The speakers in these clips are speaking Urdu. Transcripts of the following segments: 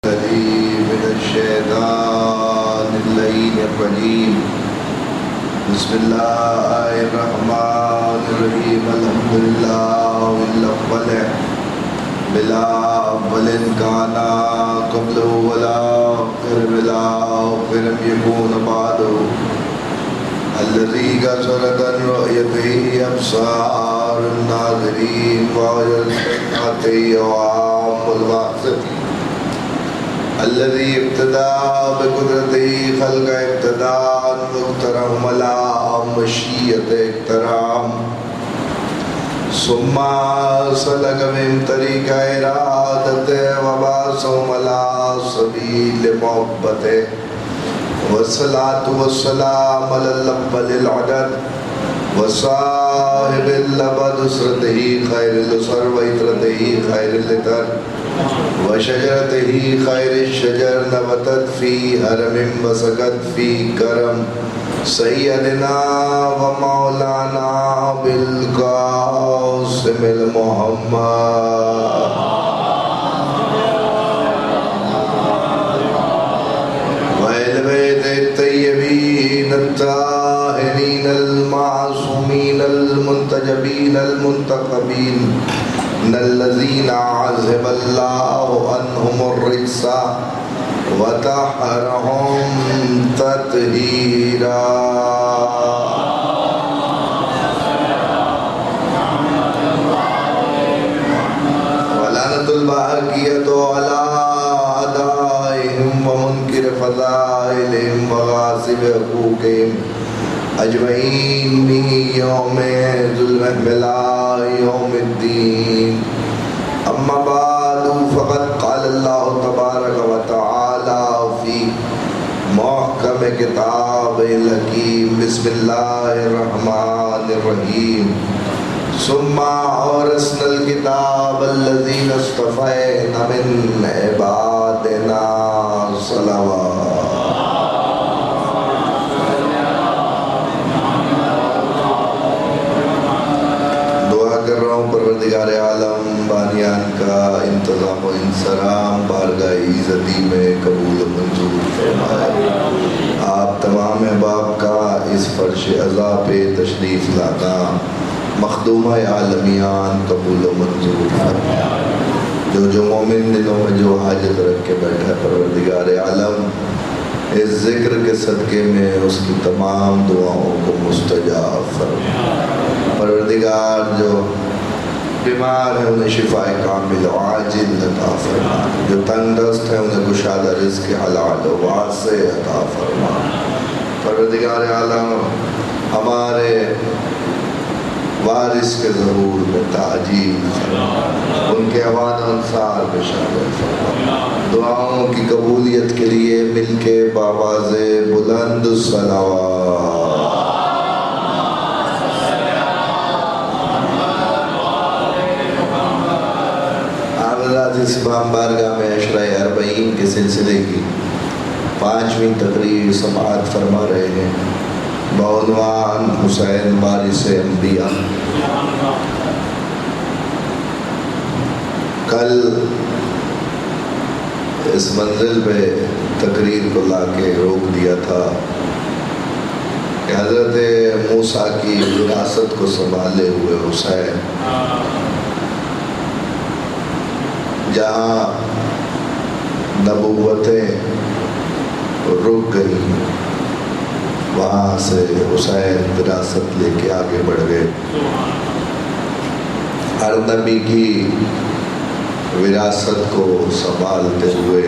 من الشیطان اللعین الرجیم بسم اللہ الرحمن الرحیم الحمدللہ الاول بلا اول کانا قبل ولا آخر بلا آخر یکون بعد الذی کثرت رؤیتہ ابصار الناظرین وعیت عوام الواثقین الذي ابتدى بقدرته خلق ابتداء مقترم ولا مشيئة اقترام ثم سلك من طريق إرادته وبعثهم على سبيل محبته والصلاة والسلام على الأول العدد وصاحب اللبد أسرته خير الأسر وإطرته خير الإطر وشجرته خير الشجر نبتت في هرم وسقت في كرم سيدنا ومولانا بالقاسم المحمد والبيت الطيبين الطاهرين المعصومين المنتجبين المنتخبين الذين عذب الله عنهم الرجس وطهرهم تطهيرا ولعنة الباقية على أعدائهم ومنكر فضائلهم وغاصب حقوقهم أجمعين به يوم ظلم بلا يوم الدين أما بعد فقد قال الله تبارك وتعالى في محكم كتاب الحكيم بسم الله الرحمن الرحيم ثم أورثنا الكتاب الذين اصطفينا من عبادنا صلوات پروردگار عالم بانیان کا انتظام و انصرام بارگاہ عزتی میں قبول و منظور فرمائے. آپ تمام احباب کا اس فرش عزا پہ تشریف لانا مخدومہ عالمیان قبول و منظور فرمائے. جو مومن دلوں میں جو حاجت رکھ کے بیٹھا پروردگار عالم اس ذکر کے صدقے میں اس کی تمام دعاؤں کو مستجاب فرمائے. پروردگار جو بیمار ہیں انہیں شفاء کامل و عاجل عطا فرما. جو تنگ دست ہیں انہیں گشادہ رزق حلال و واسع عطا فرما. پروردگار عالم ہمارے وارث کے ظہور میں تعجیل فرما. ان کے احوال انصار میں شامل فرما. دعاؤں کی قبولیت کے لیے مل کے بآواز بلند صلوات اس امام بارگاہ میں عشرہ اربعین کے سلسلے کی 5ویں تقریر سماعت فرما رہے ہیں بعنوان حسین وارث انبیاء. کل اس منزل پہ تقریر کو لا کے روک دیا تھا کہ حضرت موسیٰ کی وراثت کو سنبھالے ہوئے حسین جہاں نبوتیں رک گئی وہاں سے حسین وراثت لے کے آگے بڑھ گئے. ہر نبی کی وراثت کو سنبھالتے ہوئے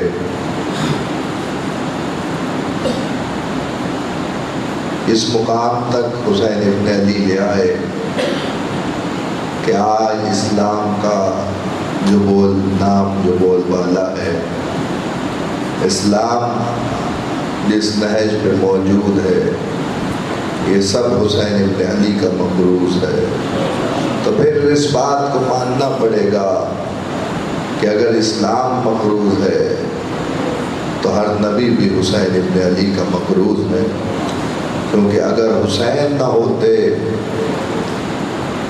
اس مقام تک حسین ابن علی لے آئے کہ آج اسلام کا جو بول بالا ہے، اسلام جس نہج پہ موجود ہے، یہ سب حسین ابن علی کا مقروض ہے. تو پھر اس بات کو ماننا پڑے گا کہ اگر اسلام مقروض ہے تو ہر نبی بھی حسین ابن علی کا مقروض ہے. کیونکہ اگر حسین نہ ہوتے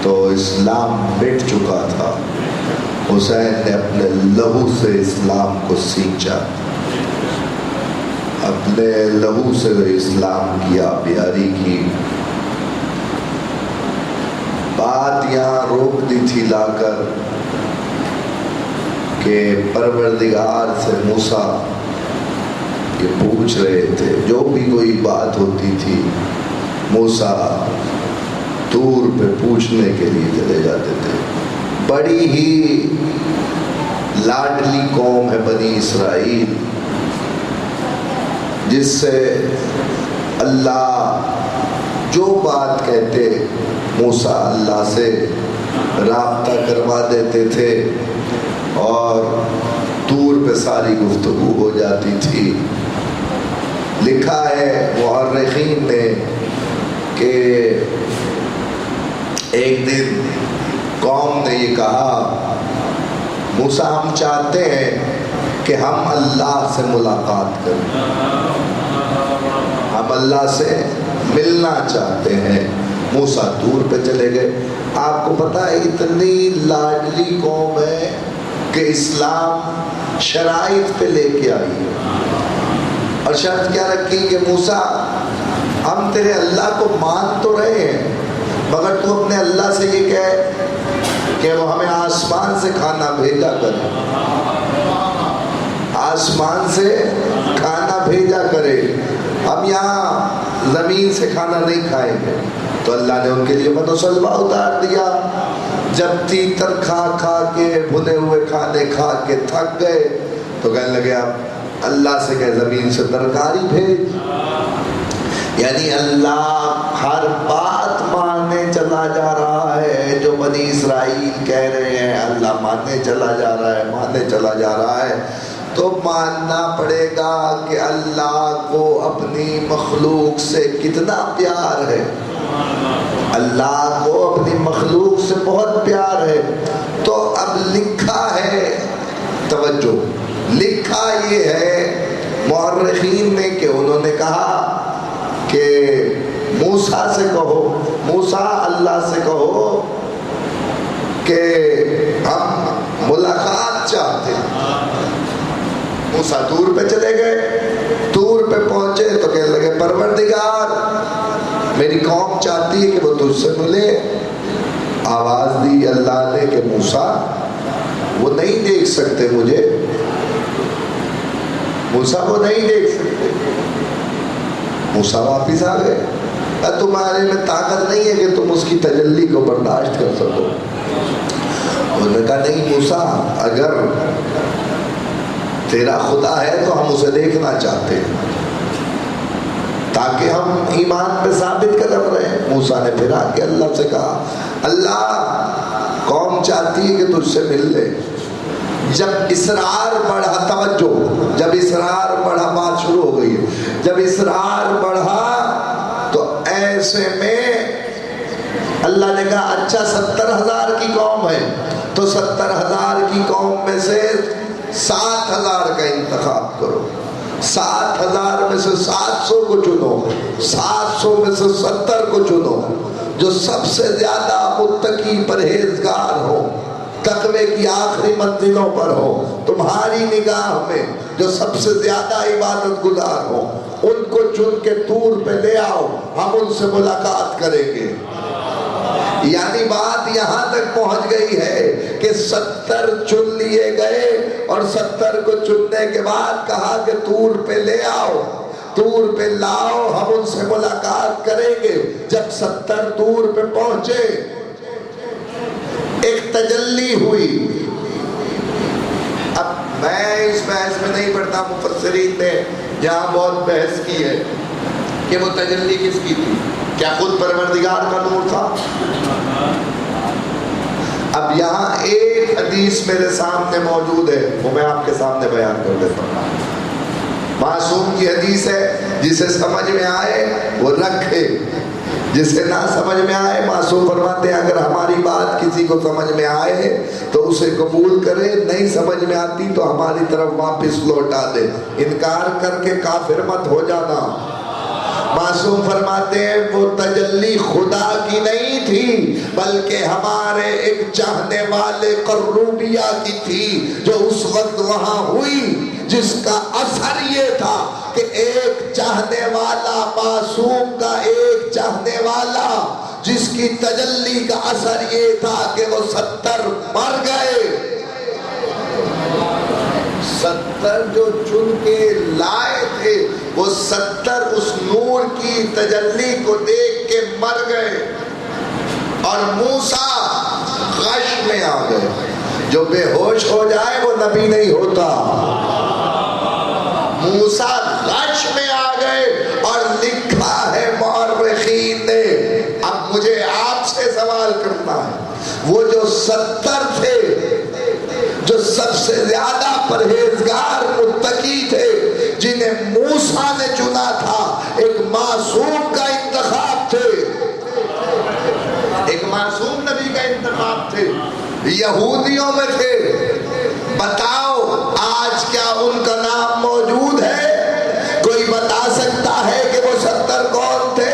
تو اسلام مٹ چکا تھا. حسین نے اپنے لہو سے اسلام کو سینچا، اپنے لہو سے اسلام کی آبیاری کی۔ بات یہاں روک دی تھی لا کر کہ پروردگار سے موسیٰ یہ پوچھ رہے تھے، جو بھی کوئی بات ہوتی تھی موسیٰ طور پہ پوچھنے کے لیے چلے جاتے تھے۔ بڑی ہی لاڈلی قوم ہے بنی اسرائیل، جس سے اللہ جو بات کہتے موسیٰ اللہ سے رابطہ کروا دیتے تھے اور طور پہ ساری گفتگو ہو جاتی تھی۔ لکھا ہے مورخین نے کہ ایک دن قوم نے یہ کہا، موسیٰ ہم چاہتے ہیں کہ ہم اللہ سے ملاقات کریں، ہم اللہ سے ملنا چاہتے ہیں۔ موسیٰ طور پہ چلے گئے۔ آپ کو پتہ ہے اتنی لاڈلی قوم ہے کہ اسلام شرائط پہ لے کے آئی ہے، اور شرط کیا رکھی کہ موسیٰ ہم تیرے اللہ کو مان تو رہے ہیں، مگر تو اپنے اللہ سے یہ کہے کہ وہ ہمیں آسمان سے کھانا بھیجا کرے، آسمان سے کھانا بھیجا کرے، ہم یہاں زمین سے کھانا نہیں کھائیں گے۔ تو اللہ نے ان کے لیے من و سلوہ اتار دیا۔ جب تیتر کھا کھا کے بھنے ہوئے کھانے کھا کے تھک گئے تو کہنے لگے اب اللہ سے کہ زمین سے ترکاری بھیج۔ یعنی اللہ ہر بات ماننے چلا جا رہا ہے، جو بنی اسرائیل کہہ رہے ہیں اللہ ماننے چلا جا رہا ہے، ماننے چلا جا رہا ہے۔ تو ماننا پڑے گا کہ اللہ کو اپنی مخلوق سے کتنا پیار ہے، اللہ کو اپنی مخلوق سے بہت پیار ہے۔ تو اب لکھا ہے، توجہ، لکھا یہ ہے مورخین نے کہ انہوں نے کہا کہ موسیٰ سے کہو، موسیٰ اللہ سے کہو کہ ہم ملاقات چاہتے ہیں۔ موسیٰ طور پہ چلے گئے، طور پہ پہنچے تو کہنے لگے پروردگار میری قوم چاہتی ہے کہ وہ تجھ سے ملے۔ آواز دی اللہ نے کہ موسیٰ وہ نہیں دیکھ سکتے مجھے، موسیٰ وہ نہیں دیکھ سکتے۔ موسیٰ واپس آ گئے، تمہارے میں طاقت نہیں ہے کہ تم اس کی تجلی کو برداشت کر سکو۔ انہوں نے کہا نہیں موسیٰ، اگر تیرا خدا ہے تو ہم اسے دیکھنا چاہتے ہیں تاکہ ہم ایمان پہ ثابت قدم رہیں۔ موسیٰ نے پھر آ کے اللہ سے کہا اللہ قوم چاہتی ہے کہ تجھ سے مل لے۔ جب اصرار بڑھا، توجہ، جب اصرار بڑھا، بات شروع ہو گئی ہے، جب اصرار بڑھا تو ایسے میں اللہ نے کہا اچھا 70,000 کی قوم ہے تو 70,000 کی قوم میں سے 7,000 کا انتخاب کرو، 7,000 میں سے 700 کو چنو، 700 میں سے 70 کو چنو، جو سب سے زیادہ متقی پرہیزگار ہو، تقوی کی آخری منزلوں پر ہو، تمہاری نگاہ میں جو سب سے زیادہ عبادت گزار ہو، ان کو چن کے طور پہ لے آؤ، ہم ان سے ملاقات کریں گے۔ یعنی بات یہاں تک پہنچ گئی ہے کہ 70 چن لیے گئے اور 70 کو چننے کے بعد کہا کہ طور پہ لے آؤ، طور پہ لاؤ، ہم ان سے ملاقات کریں گے۔ جب 70 طور پہ پہنچے ایک تجلی ہوئی۔ اب میں اس بحث میں نہیں پڑھتا، مفسرین نے یہاں بہت بحث کی ہے کہ وہ تجلی کس کی تھی، کیا خود پروردگار کا نور تھا؟ اب یہاں ایک حدیث میرے سامنے موجود ہے، وہ میں آپ کے سامنے بیان کر دیتا ہوں۔ معصوم کی حدیث ہے، جسے سمجھ میں آئے وہ رکھے، جسے نہ سمجھ میں آئے، معصوم فرماتے ہیں اگر ہماری بات کسی کو سمجھ میں آئے تو اسے قبول کرے، نہیں سمجھ میں آتی تو ہماری طرف واپس لوٹا دے، انکار کر کے کافر مت ہو جانا۔ معصوم فرماتے ہیں وہ تجلی خدا کی نہیں تھی بلکہ ہمارے ایک چاہنے والے قروبیہ کی تھی جو اس وقت وہاں ہوئی، جس کا اثر یہ تھا کہ ایک چاہنے والا معصوم کا ایک چاہنے والا جس کی تجلی کا اثر یہ تھا کہ وہ 70 مر گئے۔ 70 جو چن کے لائے تھے وہ 70 اس نور کی تجلی کو دیکھ کے مر گئے، اور موسیٰ غش میں آ گئے۔ جو بے ہوش ہو جائے وہ نبی نہیں ہوتا۔ موسیٰ غش میں آ گئے، اور لکھا ہے مورخین نے۔ اب مجھے آپ سے سوال کرنا ہے، وہ جو 70 تھے جو سب سے زیادہ پرہیزگار متقی تھے، جنہیں موسیٰ نے چنا تھا، ایک معصوم کا انتخاب تھے، ایک معصوم نبی کا انتخاب تھے، یہودیوں میں تھے۔ بتاؤ آج کیا ان کا نام موجود ہے؟ کوئی بتا سکتا ہے کہ وہ 70 کون تھے؟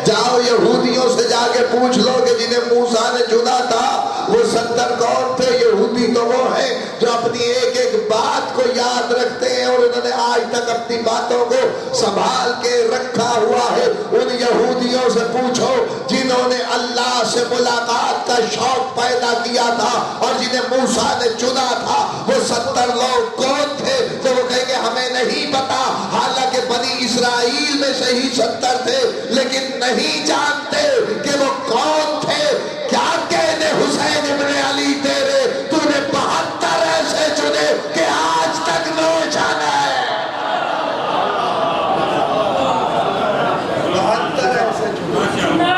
جاؤ یہودیوں سے جا کے پوچھ لو کہ جنہیں موسیٰ نے چنا تھا وہ 70 کون تھے۔ یہودی تو وہ ہیں جو اپنی ایک ایک بات کو یاد رکھتے ہیں، اور انہوں نے آج تک اپنی باتوں کو سنبھال کے رکھا ہوا ہے۔ ان یہودیوں سے پوچھو جنہوں نے اللہ سے ملاقات کا شوق پیدا کیا تھا اور جنہیں موسیٰ نے چنا تھا، وہ 70 لوگ کون تھے؟ تو وہ کہیں گے ہمیں نہیں پتا، حالانکہ بنی اسرائیل میں سے ہی 70 تھے، لیکن نہیں جانتے کہ وہ کون تھے۔ کیا کہنے حسین ابن علی تیرے، تو نے 72 ایسے چنے کہ آج تک روشن ہے۔ 72 ایسے چنے۔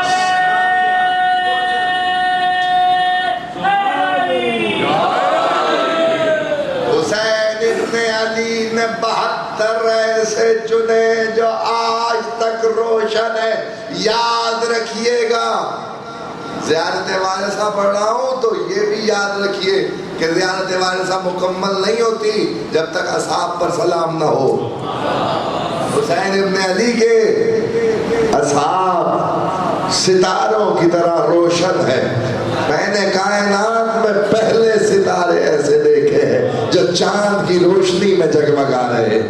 حسین ابن علی نے 72 ایسے چنے جو آج تک روشن ہے۔ یاد رکھیے گا، زیارت وارثہ پڑھ رہا ہوں تو یہ بھی یاد رکھیے کہ زیارت وارثہ مکمل نہیں ہوتی جب تک اصحاب پر سلام نہ ہو۔ حسین ابن علی کے اصحاب ستاروں کی طرح روشن ہے۔ میں نے کائنات میں پہلے ستارے ایسے دیکھے ہیں جو چاند کی روشنی میں جگمگا رہے،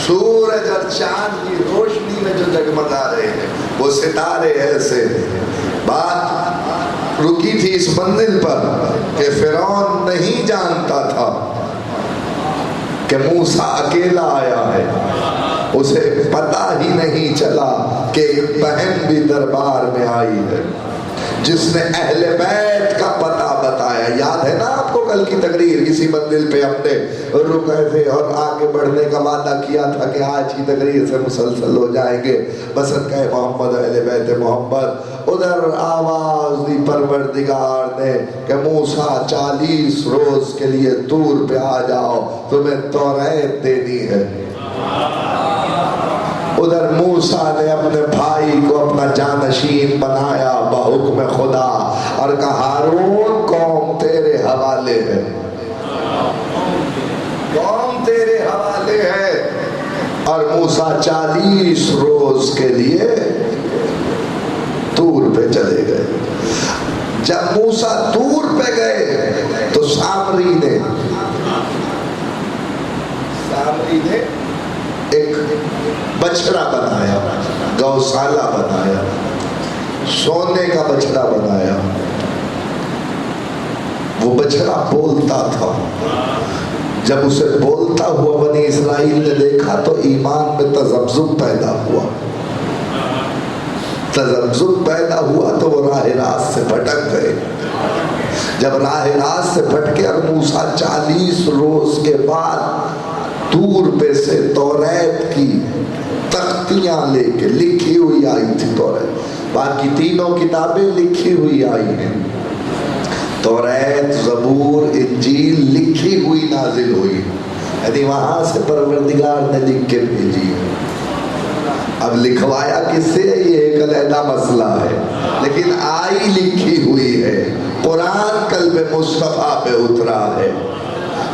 سورج اور چاند کی روشنی میں جو جگمگا رہے ہیں وہ ستارے ایسے ہیں۔ بات رکی تھی اس منزل پر کہ فرعون نہیں جانتا تھا کہ موسیٰ اکیلا آیا ہے، اسے پتہ ہی نہیں چلا کہ ایک بہن بھی دربار میں آئی ہے جس نے اہل بیت کا پتہ بتایا۔ یاد ہے نا آپ کو کل کی تقریر، اسی منزل پہ ہم نے رکے تھے اور آگے بڑھنے کا وعدہ کیا تھا کہ آج کی تقریر سے مسلسل ہو جائیں گے۔ بسن کہ محمد اہل بیت محمد، ادھر آواز دی پروردگار نے کہ موسیٰ 40 روز کے لیے طور پہ آ جاؤ، تمہیں توریت دینی ہے۔ ادھر موسیٰ نے اپنے بھائی کو اپنا جانشین بنایا بحکم خدا اور کہا ہارون قوم تیرے حوالے ہے، قوم تیرے حوالے ہے۔ اور موسیٰ 40 روز کے لیے طور پہ چلے گئے۔ جب موسیٰ طور پہ گئے تو سامری نے ایک بچڑا بنایا، گوشالہ بنایا، سونے کا بچڑا بنایا۔ وہ بچڑا بولتا تھا۔ جب اسے بولتا ہوا بنی اسرائیل نے دیکھا تو ایمان میں تذبذب پیدا ہوا۔ تذبذب پیدا ہوا تو وہ راہ راست سے بھٹک گئے۔ جب راہ راست سے بھٹکے اور موسیٰ 40 روز کے بعد طور پہ سے توریت کی تختیاں لے کے، لکھی ہوئی آئی تھی توریت، باقی تینوں کتابیں لکھی ہوئی آئی ہیں، توریت، زبور، انجیل لکھی ہوئی نازل ہوئی، یعنی وہاں سے پروردگار نے لکھ کے بھیجی۔ اب لکھوایا کس سے یہ ایک علیحدہ مسئلہ ہے، لیکن آئی لکھی ہوئی ہے۔ قرآن قلب مصطفیٰ پہ اترا ہے۔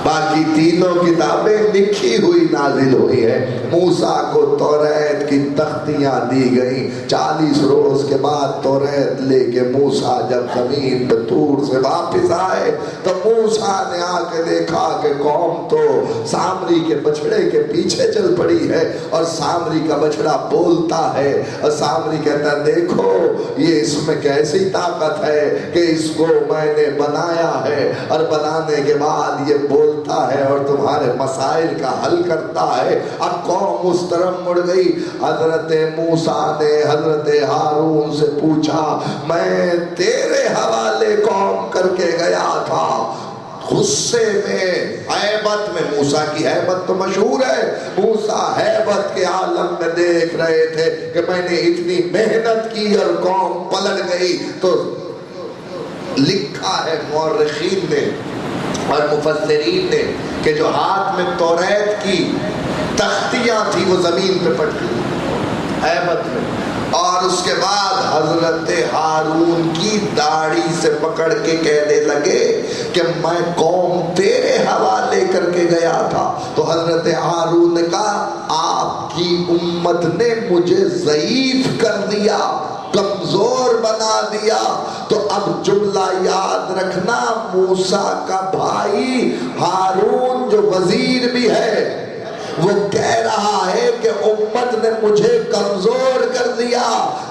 باقی تینوں کتابیں لکھی ہوئی نازل ہوئی ہیں۔ موسیٰ کو توریت کی تختیاں دی گئیں۔ 40 روز کے بعد توریت لے کے موسیٰ جب زمین پہ طور سے واپس آئے تو موسیٰ نے آ کے دیکھا کہ قوم تو سامری کے بچڑے کے پیچھے چل پڑی ہے اور سامری کا بچڑا بولتا ہے، اور سامری کہتا ہے دیکھو یہ اس میں کیسی طاقت ہے کہ اس کو میں نے بنایا ہے اور بنانے کے بعد یہ بولتا ہے اور تمہارے مسائل کا حل کرتا ہے۔ اب قوم اس طرف مڑ گئی۔ حضرت موسیٰ نے حضرت ہارون سے پوچھا میں تیرے حوالے قوم کر کے گیا تھا، غصے میں ہیبت میں، موسیٰ کی ہیبت تو مشہور ہے، موسیٰ ہیبت کے عالم میں دیکھ رہے تھے کہ میں نے اتنی محنت کی اور قوم پلٹ گئی۔ تو لکھا ہے مورخین نے اور مفسرین نے کہ جو ہاتھ میں توریت کی تختیاں تھی وہ زمین پہ پڑ گئی ہیبت میں، اور اس کے بعد حضرت ہارون کی داڑھی سے پکڑ کے کہنے لگے کہ میں قوم تیرے حوالے کر کے گیا تھا۔ تو حضرت ہارون نے کہا آپ کی امت نے مجھے ضعیف کر دیا، کمزور بنا دیا۔ تو اب جملہ یاد رکھنا، موسیٰ کا بھائی ہارون جو وزیر بھی ہے وہ کہہ رہا ہے کہ امت نے مجھے کمزور کر دیا۔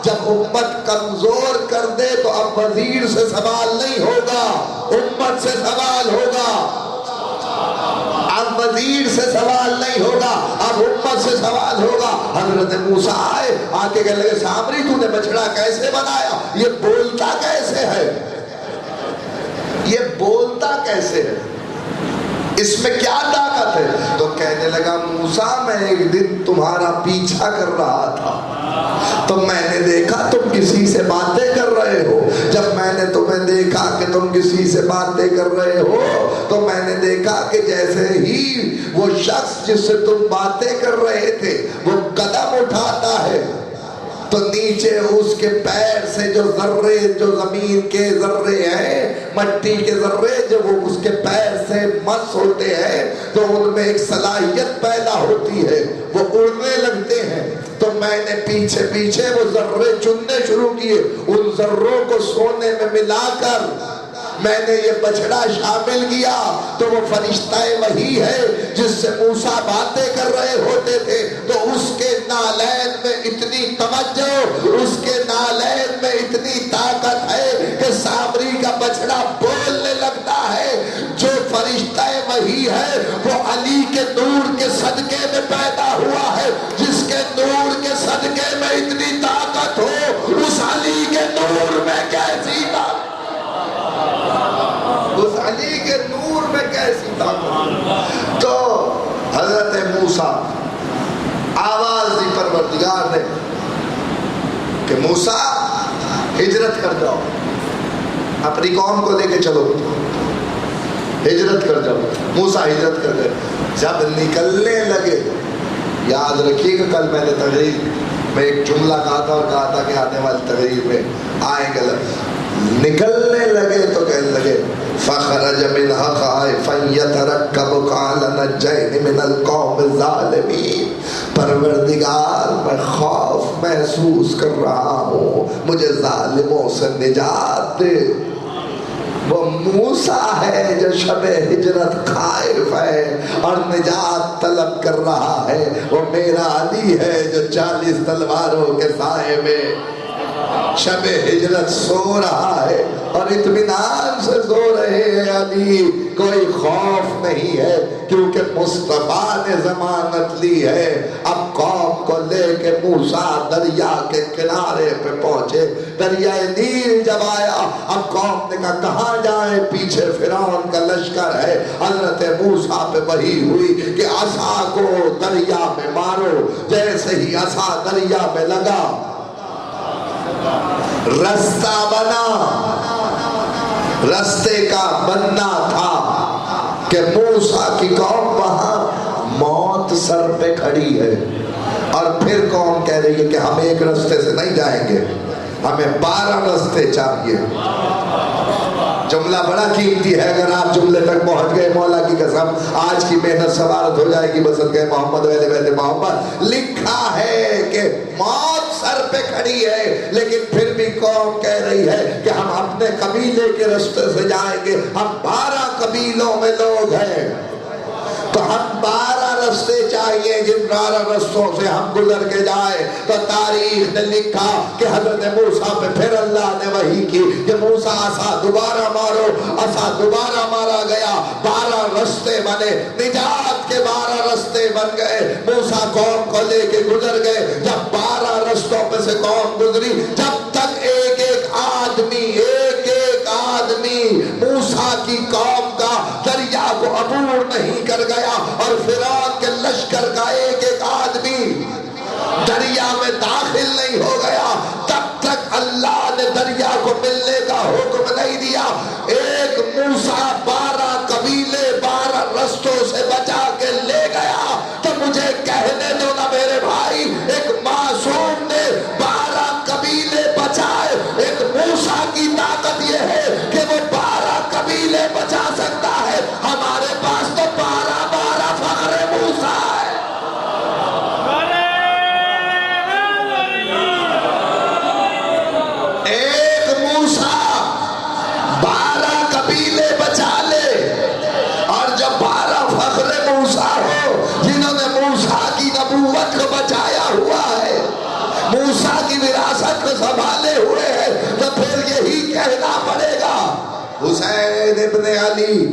جب امت کمزور کر دے تو اب وزیر سے سوال نہیں ہوگا، امت سے سوال ہوگا۔ اب وزیر سے سوال نہیں ہوگا، اب امت سے سوال ہوگا۔ حضرت موسیٰ آئے، آ کے کہنے لگے سامری تو نے بچڑا کیسے بنایا؟ یہ بولتا کیسے ہے؟ یہ بولتا کیسے ہے؟ اس میں کیا طاقت ہے؟ تو کہنے لگا موسیٰ میں ایک دن تمہارا پیچھا کر رہا تھا تو میں نے دیکھا تم کسی سے باتیں کر رہے ہو۔ جب میں نے تمہیں دیکھا کہ تم کسی سے باتیں کر رہے ہو تو میں نے دیکھا کہ جیسے ہی وہ شخص جس سے تم باتیں کر رہے تھے وہ قدم اٹھاتا ہے تو نیچے اس کے پیر سے جو ذرے، جو زمین کے ذرے ہیں، مٹی کے ذرے جو وہ اس کے پیر سے مس ہوتے ہیں تو ان میں ایک صلاحیت پیدا ہوتی ہے، وہ اڑنے لگتے ہیں۔ تو میں نے پیچھے پیچھے وہ ذرے چننے شروع کیے، ان ذروں کو سونے میں ملا کر میں نے یہ بچڑا شامل کیا تو وہ فرشتہ وحی ہے جس سے موسیٰ باتیں کر رہے ہوتے تھے۔ تو اس کے نالین میں اتنی توجہ، اس کے نالین میں اتنی طاقت ہے کہ سامری کا بچڑا بولنے لگتا ہے۔ جو فرشتہ وحی ہے وہ علی کے نور کے صدقے میں پیدا ہوا ہے، جس کے نور کے صدقے میں اتنی طاقت ہو، اس علی کے نور میں کیسی طاقت، اس علی کے نور میں کیسی طاقت۔ تو حضرت موسیٰ آواز دی پروردگار نے کہ موسیٰ ہجرت کر جاؤ، اپنی قوم کو لے کے چلو، ہجرت کر جاؤ۔ موسیٰ ہجرت کر گئے۔ جب نکلنے لگے، یاد رکھیے کہ کل میں نے تقریر میں ایک جملہ کہا تھا اور کہا تھا کہ آنے والی تقریر میں آئیں گے، نکلنے لگے تو کہنے لگے فخرج منها خائفا يترقب قال نجيني من القوم الظالمين۔ پروردگار میں خوف محسوس کر رہا ہوں، مجھے ظالموں سے نجات دے۔ وہ موسیٰ ہے جو شب ہجرت خائف ہے اور نجات طلب کر رہا ہے، وہ میرا علی ہے جو 40 تلواروں کے سائے میں شب ہجرت سو رہا ہے اور اطمینان سے سو رہے ہیں۔ علی کوئی خوف نہیں ہے کیونکہ مصطفیٰ نے ضمانت لی ہے۔ اب قوم کو لے کے موسیٰ دریا کے کنارے پہ پہنچے، دریائے نیل جب آیا اب قوم نے کہا کہاں جائیں، پیچھے فرعون کا لشکر ہے۔ حضرت موسیٰ پہ وحی ہوئی کہ عصا کو دریا میں مارو۔ جیسے ہی عصا دریا میں لگا رستہ بنا، رستے کا بننا تھا کہ موسیٰ کی قوم وہاں موت سر پہ کھڑی ہے اور پھر قوم کہہ رہی ہے کہ ہم ایک رستے سے نہیں جائیں گے، ہمیں 12 رستے چاہیے۔ جملہ بڑا قیمتی ہے، اگر آپ جملے تک پہنچ گئے مولا کی قسم آج کی محنت سوارت ہو جائے گی. بسط گئے محمد اہل بیت محمد. لکھا ہے کہ موت سر پہ کھڑی ہے لیکن پھر بھی قوم کہہ رہی ہے کہ ہم اپنے قبیلے کے راستے سے جائیں گے. ہم 12 قبیلوں میں لوگ ہیں تو ہم 12 راستے چاہیے جن 12 راستوں سے ہم گزر کے جائیں. تو تاریخ نے لکھا کہ حضرت موسیٰ پہ پھر اللہ نے وحی کی کہ موسیٰ عصا دوبارہ مارو. عصا دوبارہ مارا گیا، 12 راستے بنے، نجات کے 12 راستے بن گئے. موسیٰ قوم کو لے کے گزر گئے. جب 12 راستوں پہ سے قوم گزری، جب تک ایک ایک آدمی موسیٰ کی قوم کا دریا کو عبور نہیں کر گیا اور فرعون کے لشکر کا ایک ایک آدمی دریا میں داخل نہیں ہو گیا، تب تک اللہ نے دریا کو ملنے کا حکم نہیں دیا. ایک موسیٰ 12 قبیلے 12 رستوں سے بچا کے لے گیا. تو مجھے کہنے دو نا میرے بھائی، ایک معصوم نے 12 قبیلے بچائے. ایک موسیٰ کی طاقت یہ ہے کہ وہ 12 قبیلے بچا سکتا ہے. ہمارے پاس تو 12 فخر موسیٰ ہے. ایک موسیٰ 12 قبیلے بچا لے، اور جب 12 فخر موسیٰ ہو جنہوں نے موسیٰ کی نبوت کو بچایا ہوا ہے، موسیٰ کی وراثت کو سنبھالے ہوئے ہیں، تو پھر یہی کہنا پڑے گا حسین ابن علی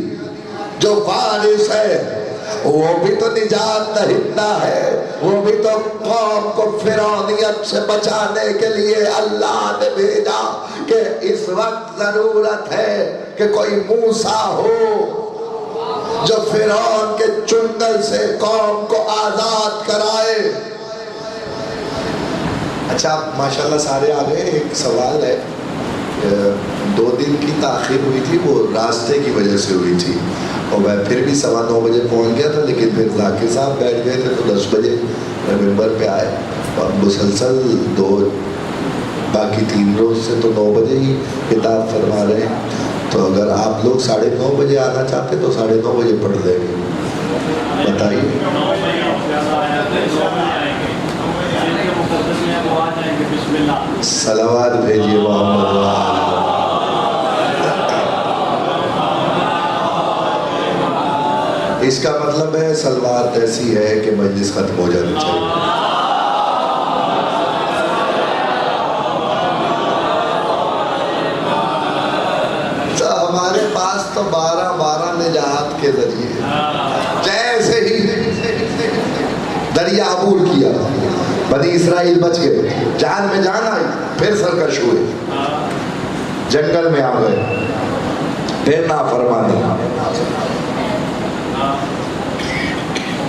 جو وارث ہے وہ بھی تو نجات دہندہ ہے. وہ بھی تو قوم کو فرعونیت سے بچانے کے لیے اللہ نے بھیجا کہ اس وقت ضرورت ہے کہ کوئی موسیٰ ہو جو فرعون کے چنگل سے قوم کو آزاد کرائے. اچھا ماشاءاللہ سارے آگے. ایک سوال ہے، 2 دن کی تاخیر ہوئی تھی، وہ راستے کی وجہ سے ہوئی تھی، اور میں پھر بھی 9:15 بجے پہنچ گیا تھا، لیکن پھر ذاکر صاحب بیٹھ گئے تھے تو 10 بجے ممبر پہ آئے اور مسلسل باقی 3 روز سے تو 9 بجے ہی خطاب فرما رہے ہیں. تو اگر آپ لوگ 9:30 بجے آنا چاہتے تو 9:30 بجے پڑھ لیں گے. بتائیے. صلوات بھیجیے محمد. اس کا مطلب ہے سلوات ایسی ہے کہ مجلس ختم ہو جانی چاہیے. تو ہمارے پاس تو 12 نجات کے ذریعے جیسے ہی دریا عبور کیا بنی اسرائیل بچ گئے، جان میں جان آئی، پھر سرکش ہوئے، جنگل میں آ گئے، پھر نافرمانی.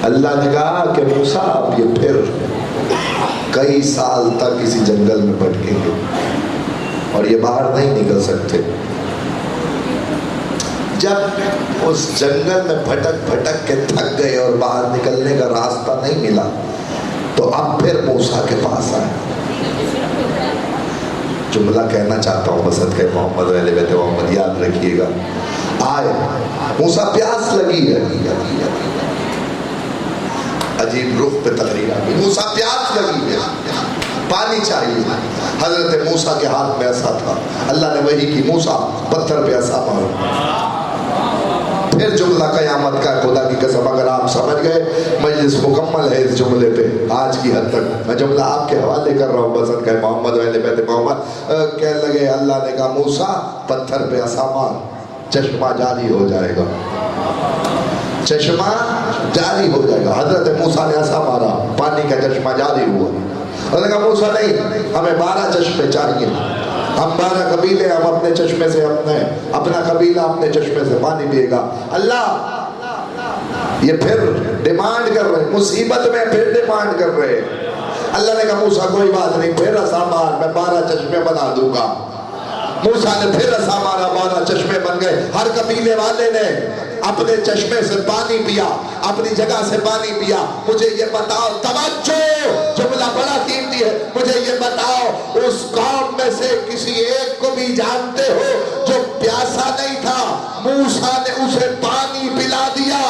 اللہ نے کہا کہ موسیٰ اب یہ پھر کئی سال تک اسی جنگل میں بھٹکیں گے اور یہ باہر نہیں نکل سکتے. جب اس جنگل میں بھٹک کے تھک گئے اور باہر نکلنے کا راستہ نہیں ملا تو اب پھر موسیٰ کے پاس آئے. جملہ کہنا چاہتا ہوں بسط کے محمد اہل بیت محمد، یاد رکھیے گا. آئے موسیٰ، پیاس لگی ہے، عجیب رخ پہ تقریر آ گئی. موسیٰ پیاس لگی ہے، پانی چاہیے. حضرت موسیٰ کے ہاتھ میں عصا تھا. اللہ نے وحی کی موسیٰ پتھر پہ عصا مارو. پھر جملہ قیامت کا، خدا کی قسم اگر آپ سمجھ گئے مجلس مکمل ہے اس جملے پہ آج کی حد تک. میں جملہ آپ کے حوالے کر رہا ہوں بسط کہ محمد اہل بیت محمد. کہنے لگے اللہ نے کہا موسیٰ پتھر پہ عصا مار، چشمہ جاری ہو جائے گا، چشمہ جاری ہو جائے گا. حضرت موسیٰ نے عصا مارا، پانی کا چشمہ جاری ہوا. اللہ نے کہا موسیٰ نہیں، ہمیں 12 چشمے چاہیے. ہم 12 قبیلے، ہم اپنے چشمے سے اپنا قبیلہ اپنے چشمے سے پانی پیے گا. اللہ یہ پھر ڈیمانڈ کر رہے، مصیبت میں پھر ڈیمانڈ کر رہے. اللہ نے کہا موسیٰ کوئی بات نہیں، پھر عصا مار، میں 12 چشمے بنا دوں گا. موسیٰ نے پھر عصا مارا، 12 چشمے بن گئے. ہر قبیلے والے نے اپنے چشمے سے پانی پیا، اپنی جگہ سے پانی پیا. مجھے یہ بتاؤ، توجہ، جملہ بڑا قیمتی ہے. مجھے یہ بتاؤ اس قوم میں سے کسی ایک کو بھی جانتے ہو جو پیاسا نہیں تھا، موسیٰ نے اسے پانی پلا دیا،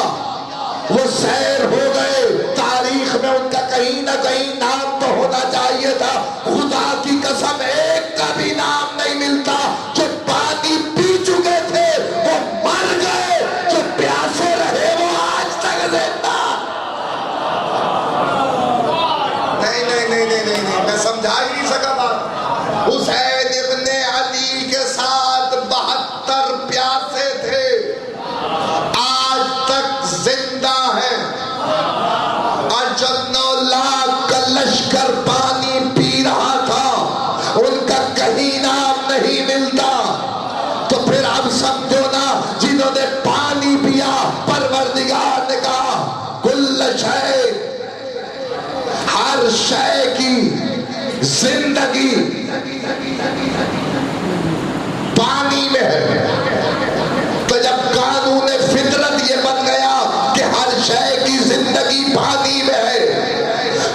وہ سیر ہو گئے۔ تاریخ میں ان کا کہیں نہ کہیں نام تو ہونا چاہیے تھا، خدا کی قسم ایک کا بھی نام نہیں ملتا۔ جو پانی پی چکے تھے وہ مر گئے، جو پیاسے رہے وہ آج تک زندہ۔ نہیں، میں سمجھا ہی نہیں سکا بات۔ حسین ابن علی کے ساتھ 72 پیاسے تھے، آج تک زندہ ہیں، اور جب 9 لاکھ کا لشکر پانی پی رہا تھا ان کا کہیں نام نہیں ملتا۔ تو پھر اب سمجھو نا، جنہوں نے پانی پیا، پروردگار نے کہا کل شے، ہر شے کی زندگی پانی میں ہے۔ تو جب قانون فطرت یہ بن گیا کہ ہر شے کی زندگی پانی میں ہے،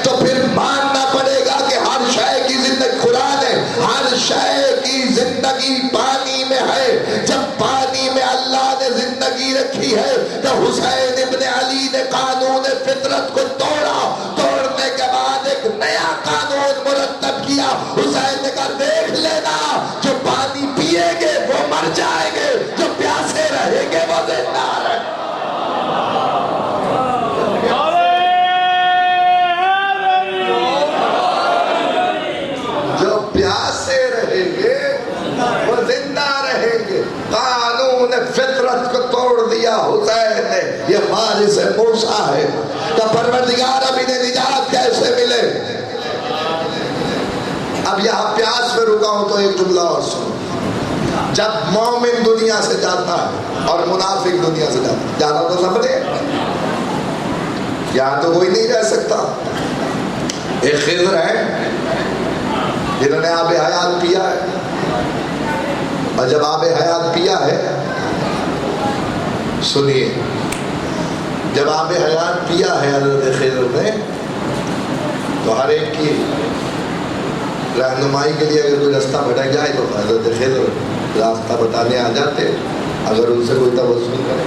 تو پھر ماننا پڑے گا کہ ہر شے کی زندگی، قرآن ہے، ہر شے کی زندگی پانی میں ہے۔ جب پانی میں اللہ نے زندگی رکھی ہے تو حسین ابن علی نے قانون فطرت کو توڑا، توڑنے کے بعد ایک نیا قانون مرتب کیا۔ حسین نے کہا دیکھ لینا، جو پانی پیے گے وہ مر جائیں گے، جو پیاسے رہیں گے وہ زندہ رہیں گے۔ جو پیاسے رہیں گے وہ زندہ رہیں گے۔ قانون فطرت کو توڑ دیا حسین نے۔ یہ وارث موسیٰ ہے۔ تو پروردگار اب انہیں نجات کیسے ملے؟ اب یہاں پیاس میں رکا ہوں تو ایک جملہ اور سنو۔ جب مومن دنیا سے جاتا ہے اور منافق دنیا سے جاتا ہے، جانا تو سب نے، یہاں تو کوئی نہیں رہ سکتا۔ ایک خضر ہے جنہوں نے آب حیات پیا ہے، اور جب آب حیات پیا ہے، سنیے، جب آب حیات پیا ہے حضرت خضر نے، تو ہر ایک کی رہنمائی کے لیے اگر کوئی رستہ بھٹک جائے تو حضرت خضر راستہ بتانے آ جاتے، اگر ان سے کوئی توسل کرے۔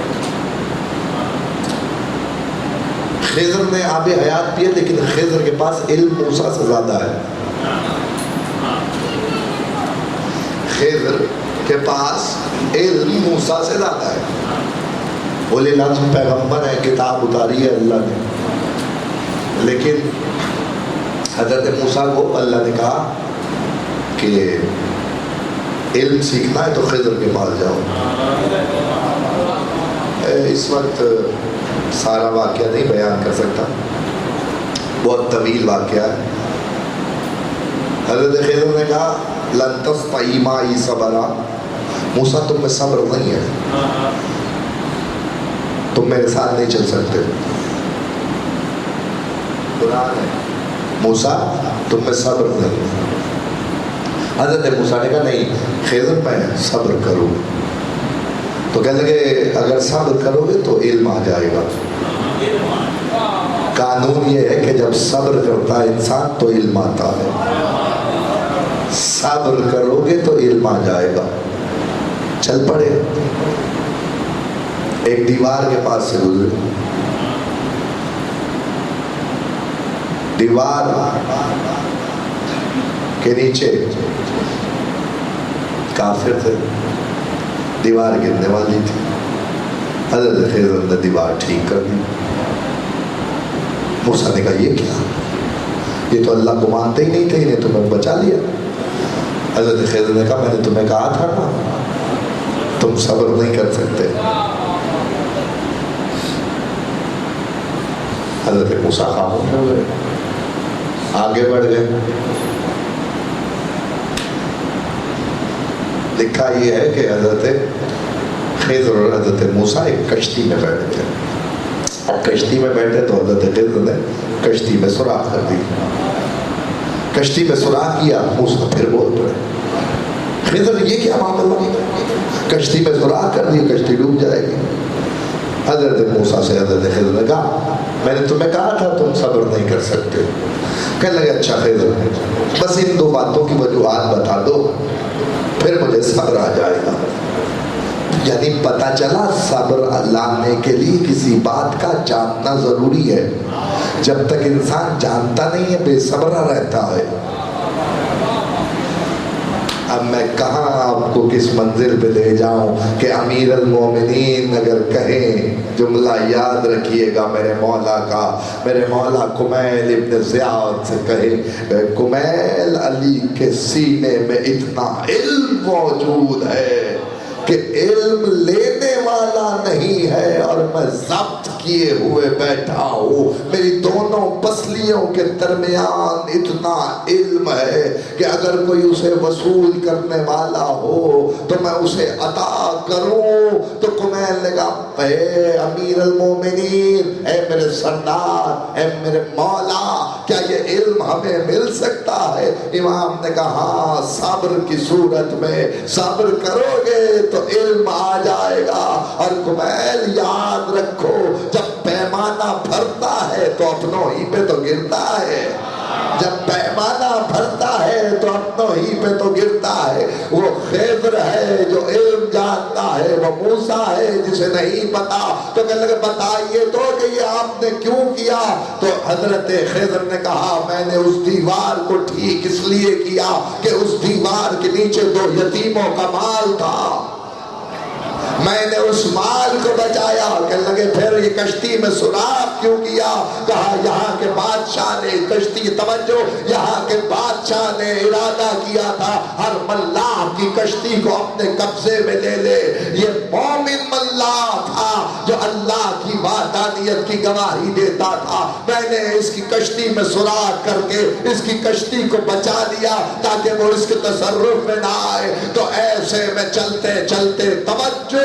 خضر نے آب حیات پیا، لیکن خضر کے پاس علم موسیٰ سے زیادہ ہے۔ خضر کے پاس علم موسیٰ سے زیادہ ہے۔ اولی العزم پیغمبر ہے، کتاب اتاری ہے اللہ نے، لیکن حضرت موسیٰ کو اللہ نے کہا کہ علم سیکھنا ہے تو خضر کے پاس جاؤ۔ اس وقت سارا واقعہ نہیں بیان کر سکتا، بہت طویل واقعہ ہے۔ حضرت خضر نے کہا لن تستطیعی معی صبرا، موسیٰ تم میں صبر نہیں ہے، تم میرے ساتھ نہیں چل سکتے۔ قرآن ہے، موسیٰ تم میں صبر نہیں۔ حضرت موسیٰ نے کہا نہیں خضر میں صبر کروں، تو کہنے لگے اگر صبر کرو گے تو علم آ جائے گا۔ قانون یہ ہے کہ جب صبر کرتا ہے انسان تو علم آتا ہے، صبر کرو گے تو علم آ جائے گا۔ چل پڑے، ایک دیوار کے پاس سے گزرے، دیوار کے نیچے کافر تھے، دیوار گرنے والی تھی۔ حضرت خضر نے دیوار ٹھیک کر دی۔ موسیٰ نے کہا یہ کیا، یہ تو اللہ کو مانتے ہی نہیں تھے، انہیں تمہیں بچا لیا۔ حضرت خضر نے کہا میں نے تمہیں کہا تھا نا تم صبر نہیں کر سکتے۔ حضرت موسیٰ خاموش ہو گئے، آگے بڑھ گئے۔ لکھا یہ ہے کہ حضرت خضر اور حضرت موسیٰ ایک کشتی میں بیٹھ گئے، اور کشتی میں بیٹھے تو حضرت خضر نے کشتی میں سوراخ کر دی۔ کشتی میں سوراخ کیا، موسیٰ پھر بول پڑے۔ خضر یہ کیا معاملہ، کشتی میں سوراخ کر دی، کشتی ڈوب جائے گی۔ حضرت موسیٰ سے حضرت خضر نے کہا میں نے تمہیں کہا تھا تم صبر نہیں کر سکتے۔ کہنے لگے اچھا خضر بس ان دو باتوں کی وجوہات بتا دو، پھر مجھے صبر آ جائے گا۔ یعنی پتہ چلا صبر لانے کے لیے کسی بات کا جاننا ضروری ہے. جب تک انسان جانتا نہیں ہے بے صبر رہتا ہے. اب میں کہاں آپ کو کس منزل پہ لے جاؤں کہ امیر المومنین اگر کہیں جملہ یاد رکھیے گا میرے مولا کا. میرے مولا کمیل ابن زیاد سے کہے کمیل علی کے سینے میں اتنا علم موجود ہے کہ علم لینے والا نہیں ہے اور میں ضبط کیے ہوئے بیٹھا ہوں. میری دونوں پسلیوں کے درمیان اتنا علم ہے کہ اگر کوئی اسے وصول کرنے والا ہو تو میں اسے عطا کروں. تو کمیل نے کہا اے امیر المومنین، اے میرے سردار، اے میرے مولا، کیا یہ علم ہمیں مل سکتا ہے؟ امام نے کہا ہاں، صبر کی صورت میں صبر کرو گے تو علم آ جائے گا. اور کمیل یاد رکھو، جب پیمانہ بھرتا ہے تو اپنوں ہی پہ تو گرتا ہے. جب پیمانہ بھرتا ہے تو اپنوں ہی پہ تو گرتا ہے. وہ خضر ہے جو علم جانتا ہے، وہ موسیٰ ہے جسے نہیں پتا. تو کہنے لگے بتائیے تو کہ یہ آپ نے کیوں کیا؟ تو حضرت خضر نے کہا میں نے اس دیوار کو ٹھیک اس لیے کیا کہ اس دیوار کے نیچے 2 یتیموں کا مال تھا. میں نے اس مال کو بچایا. کہنے لگے پھر یہ کشتی میں سوراخ کیوں کیا؟ کہا یہاں کے بادشاہ نے کشتی، توجہ، یہاں کے بادشاہ نے ارادہ کیا تھا ہر ملاح کی کشتی کو اپنے قبضے میں لے لے. یہ مومن ملاح تھا جو اللہ کی وحدانیت کی گواہی دیتا تھا. میں نے اس کی کشتی میں سوراخ کر کے اس کی کشتی کو بچا لیا تاکہ وہ اس کے تصرف میں نہ آئے. تو ایسے میں چلتے چلتے، توجہ،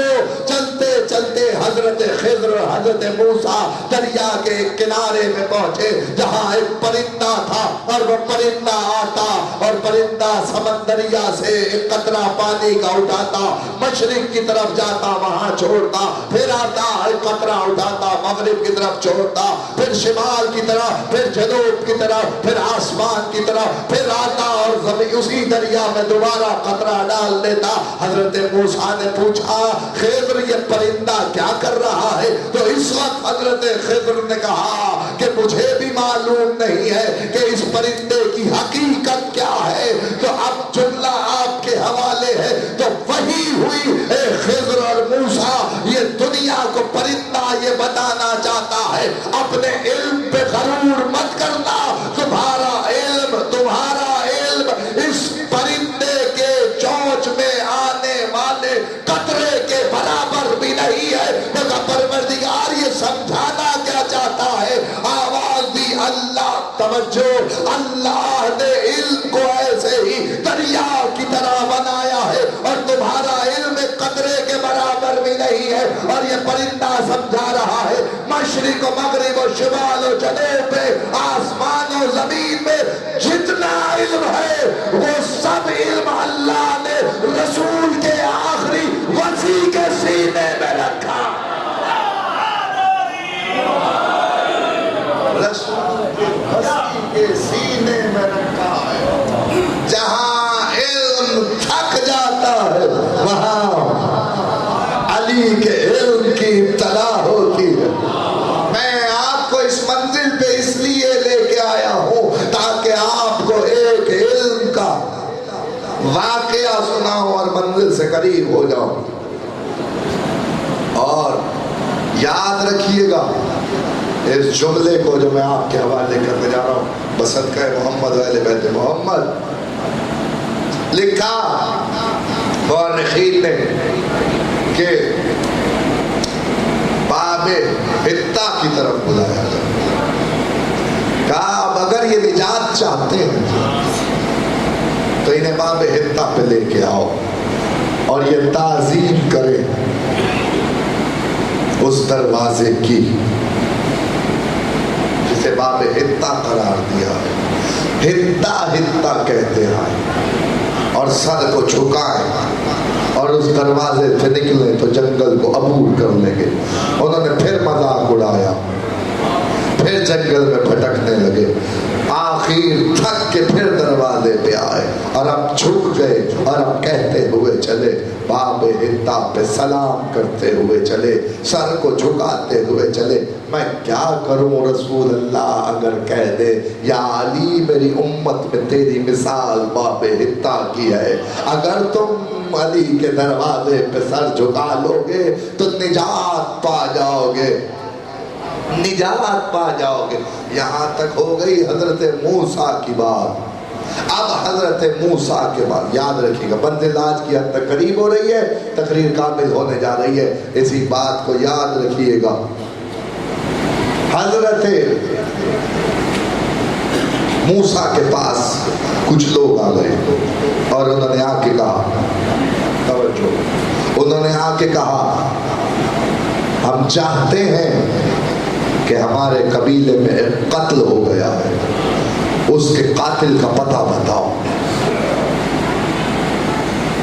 چلتے چلتے حضرت خضر، حضرت موسیٰ دریا کے کنارے میں پہنچے جہاں ایک پرندہ تھا. اور وہ پرندہ آتا اور پرندہ سمندریا سے ایک قطرہ پانی کا اٹھاتا، مشرق کی طرف جاتا، وہاں چھوڑتا، پھر آتا ایک قطرہ اٹھاتا، مغرب کی طرف چھوڑتا، پھر شمال کی طرف، پھر جنوب کی طرف، پھر آسمان کی طرف، پھر آتا اور زمین اسی دریا میں دوبارہ قطرہ ڈال دیتا. حضرت موسیٰ نے پوچھا خضر یہ پرندہ کیا کر رہا ہے؟ تو اس وقت حضرت خضر نے کہا کہ مجھے بھی معلوم نہیں ہے کہ اس پرندے کی حقیقت کیا ہے. تو اب جملہ آپ کے حوالے ہے. تو وہی ہوئی اے خضر اور موسیٰ، یہ دنیا کو پرندہ یہ بتانا چاہتا ہے اپنے علم پہ غرور مت کرنا. تمہارا علم اس پرندے کے چونچ میں آنے والے قطرے کے برابر بھی نہیں ہے. مگر پروردگار یہ سمجھانا کیا چاہتا ہے؟ آواز دی اللہ، توجہ، اللہ نے علم کو ایسے ہی دریا کی طرح بنایا ہے اور تمہارا علم قطرے کے برابر بھی نہیں ہے. اور یہ پرندہ سمجھا رہا ہے مشرق و مغرب و شمال و جنوب میں، آسمان و زمین میں جتنا علم ہے وہ سب علم اللہ نے رسول کے آخری وصی کے سینے میں رکھا. رسول کے وصی کے سینے میں رکھا ہے. جہاں علم تھک جاتا ہے وہاں علی کے علم کی ابتدا ہوتی ہے. میں آپ کو اس منزل پہ اس لیے لے کے آیا ہوں تاکہ آپ کو ایک علم کا واقعہ سناؤں اور منزل سے قریب ہو جاؤں. اور یاد رکھیے گا اس جملے کو جو میں آپ کے حوالے کرنے جا رہا ہوں، بصدقہ محمد اہل بیت محمد. لکھا مورخین نے کہ باب حطہ کی طرف بلایا گیا. کہا اب اگر یہ نجات چاہتے ہیں تو انہیں باب حطہ پہ لے کے آؤ اور یہ تعظیم کرے اس دروازے کی جسے باب حطہ قرار دیا ہے. حطہ حطہ کہتے ہیں اور سر کو جھکائیں اور اس دروازے سے نکلیں تو جنگل کو عبور کر لیں گے. انہوں نے پھر مذاق اڑایا، پھر جنگل میں بھٹکنے لگے. آخر تھک کے پھر دروازے پہ آئے اور اب جھک گئے اور اب کہتے ہوئے چلے، باب حتا پہ سلام کرتے ہوئے چلے، سر کو جھکاتے ہوئے چلے، میں کیا کروں رسول اللہ اگر کہہ دے یا علی میری امت میں تیری مثال باب حتا کی ہے، اگر تم علی کے دروازے پہ سر جھکا لو گے تو نجات پا جاؤ گے، نجات پا جاؤ گے۔ یہاں تک ہو گئی حضرت موسیٰ کی بات۔ اب حضرت موسیٰ کے بعد یاد رکھیے گا، منزل آج کی حد تک قریب ہو رہی ہے، تقریر کامل ہونے جا رہی ہے، اسی بات کو یاد رکھیے گا۔ حضرت موسیٰ کے پاس کچھ لوگ آ گئے اور انہوں نے آ کے کہا، توجہ، انہوں نے آ کے کہا ہم چاہتے ہیں کہ ہمارے قبیلے میں ایک قتل ہو گیا ہے، اس کے قاتل کا پتہ بتاؤ۔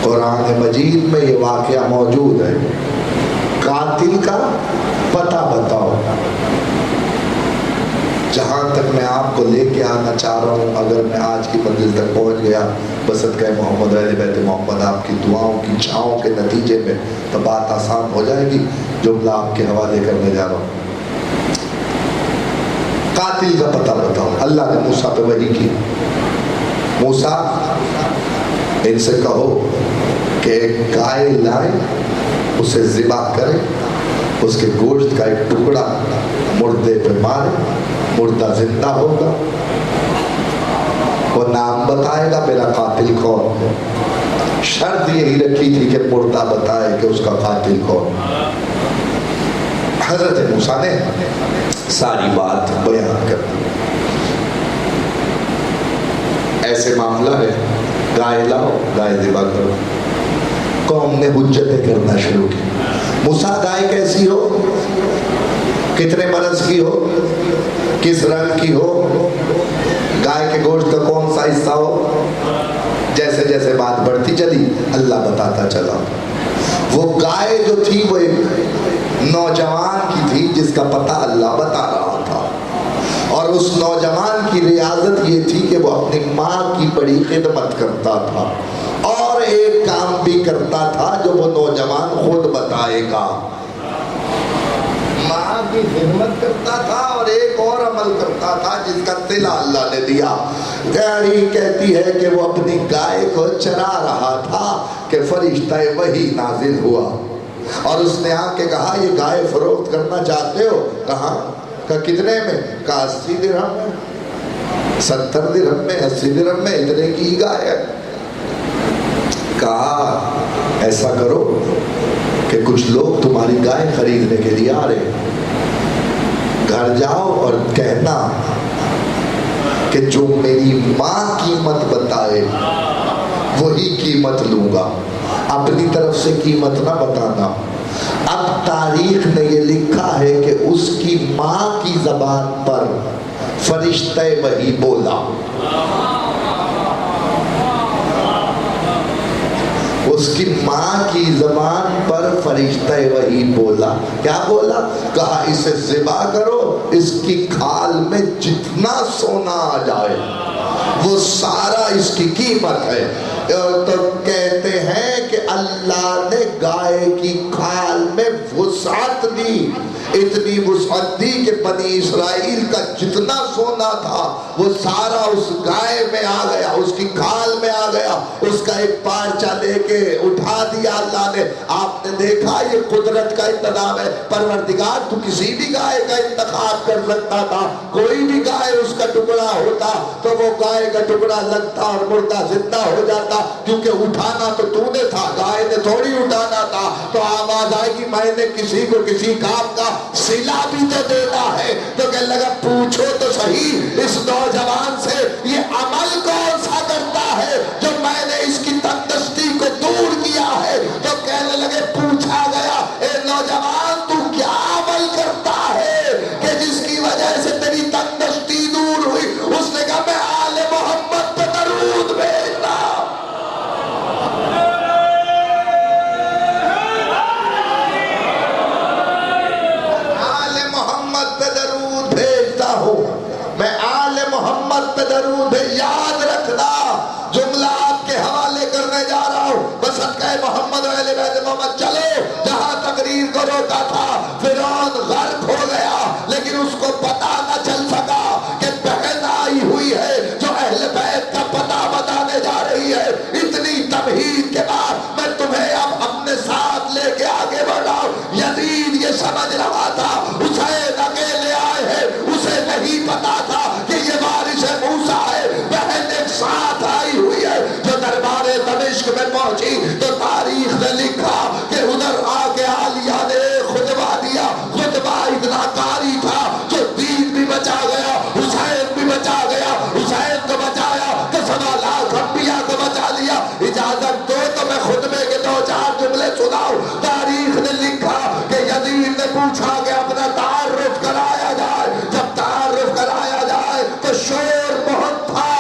قرآن مجید میں یہ واقعہ موجود ہے، قاتل کا پتہ بتاؤ۔ جہاں تک میں آپ کو لے کے آنا چاہ رہا ہوں، اگر میں آج کی منزل تک پہنچ گیا بصدقہ محمد اہل بیت محمد آپ کی دعاؤں کی چھاؤں کے نتیجے میں، تو بات آسان ہو جائے گی۔ جملہ آپ کے حوالے کرنے جا رہا ہوں، قاتل کا پتہ بتاؤ۔ اللہ نے موسیٰ پہ وحی کی، موسیٰ ان سے کہو کہ ایک گائے لائیں، اسے ذبح کریں، اس کے گوشت کا ایک ٹکڑا مردے پہ مارے، مردہ زندہ ہوگا، وہ نام بتائے گا میرا قاتل کون ہے۔ شرط یہی رکھی تھی کہ مردہ بتائے کہ اس کا قاتل کون۔ حضرت موسیٰ نے ساری بات بیان کر دی۔ ایسے معاملہ ہے، گائے لاؤ، گائے ذبح کرو۔ قوم نے حجتیں کرنا شروع کی، موسیٰ گائے کیسی ہو، کتنے برس کی ہو، کس رنگ کی ہو، گائے کے گوشت کا کون سا حصہ ہو۔ جیسے جیسے بات بڑھتی چلی اللہ بتاتا چلا۔ وہ گائے جو تھی وہ ایک نوجوان کی تھی جس کا پتہ اللہ بتا رہا تھا، اور اس نوجوان کی ریاضت یہ تھی کہ وہ اپنی ماں کی بڑی خدمت کرتا تھا، اور ایک کام بھی کرتا تھا جو وہ نوجوان خود بتائے گا۔ ماں کی خدمت کرتا تھا اور ایک اور عمل کرتا تھا جس کا صلہ اللہ نے دیا۔ گاڑی کہتی ہے کہ وہ اپنی گائے کو چرا رہا تھا کہ فرشتہ وحی نازل ہوا، اور اس نے آ کے کہا یہ گائے فروخت کرنا چاہتے ہو؟ کہا کتنے میں؟ کہا 80 درہم میں، 70 درہم میں، 80 درہم میں، اتنے کی گائے ہے۔ کہا ایسا کرو کہ کچھ لوگ تمہاری گائے خریدنے کے لیے آ رہے، گھر جاؤ اور کہنا کہ جو میری ماں قیمت بتائے وہی قیمت لوں گا، اپنی طرف سے قیمت نہ بتانا۔ اب تاریخ نے یہ لکھا ہے کہ اس کی ماں کی زبان پر فرشتہ وحی بولا، اس کی ماں کی زبان پر فرشتہ وحی بولا۔ کیا بولا؟ کہا اسے ذبح کرو، اس کی کھال میں جتنا سونا آ جائے وہ سارا اس کی قیمت ہے۔ تو کہتے ہیں کہ اللہ نے گائے کی کھال میں وسعت دی، اتنی وسعت دی کہ بنی اسرائیل کا جتنا سونا تھا وہ سارا اس گائے میں آ گیا، اس کی کھال میں آ گیا، اس کا ایک پارچہ لے کے اٹھا دیا اللہ نے۔ آپ نے دیکھا یہ قدرت کا انتظام ہے۔ پروردگار تو کسی بھی گائے کا انتخاب کر سکتا تھا، کوئی بھی گائے اس کا ٹکڑا ہوتا تو وہ گائے کا ٹکڑا لگتا اور مردہ زندہ ہو جاتا، کیونکہ اٹھانا تو تو نے تھا، گائے نے تھوڑی اٹھانا تھا۔ تو آواز آئے گی میں نے کسی کو کسی کام کا صلہ بھی تو دینا ہے، تو کہنے لگا پوچھو تو صحیح اس نوجوان سے یہ عمل کون سا کرتا ہے جو میں نے اس کی تندرستی کو دور کیا ہے۔ تو کہنے لگے پوچھا گیا اے نوجوان تو کیا عمل کرتا ہے کہ جس کی وجہ سے تیری تندرستی دور ہوئی؟ اس نے کہا میں آل محمد پہ درود بھیجنا۔ میں آل محمد پہ درود ہے، یاد رکھنا جملہ آپ کے حوالے کرنے جا رہا ہوں بصدقہ محمد و اہل بیت محمد۔ چلو جہاں تقریر کو روکا تھا فرعون غرق ہو گیا، لیکن اس کو پتہ نہ چل سکا کہ بہن آئی ہوئی ہے جو اہل بیت کا پتہ بتانے جا رہی ہے۔ اتنی تمہید کے بعد میں تمہیں اب اپنے ساتھ لے کے آگے بڑھا ہوں۔ یزید یہ سمجھ رہا تھا حسین اکیلے آئے ہیں، اسے نہیں پتا تھا کہ یہ وارث موسیٰ ہے، بہن ایک ساتھ آئی ہوئی ہے۔ جو دربار دمشق میں پہنچی تو تاریخ نے لکھا کہ ادھر آ کے عالیہ نے خطبہ دیا، خطبہ اتنا کاری تھا جو دین بھی بچا گیا، حسین بھی بچا گیا، حسین کو بچایا تو 1.25 لاکھ انبیاء کو بچا لیا۔ اجازت دو تو میں خطبے کے 2-4 جملے سناؤں۔ تاریخ نے لکھا کہ یزید نے پوچھا کہ اپنا تعارف کرایا جائے، جب تعارف کرایا جائے تو شور بہت تھا۔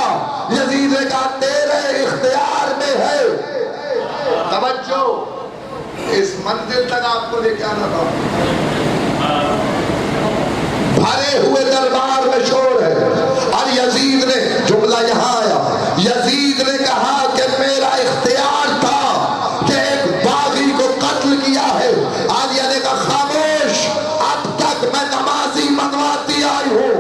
یزید نے کہا تیرے اختیار میں ہے، توجہ اس منزل تک آپ کو لے کے آنا تھا۔ بھرے ہوئے دربار میں شور ہے اور یزید نے، جملہ یہاں آیا، یزید نے کہا کہ میرا اختیار تھا کہ ایک باغی کو قتل کیا ہے۔ عالیہ نے کہا خاموش، اب تک میں نمازی منواتی آئی ہوں،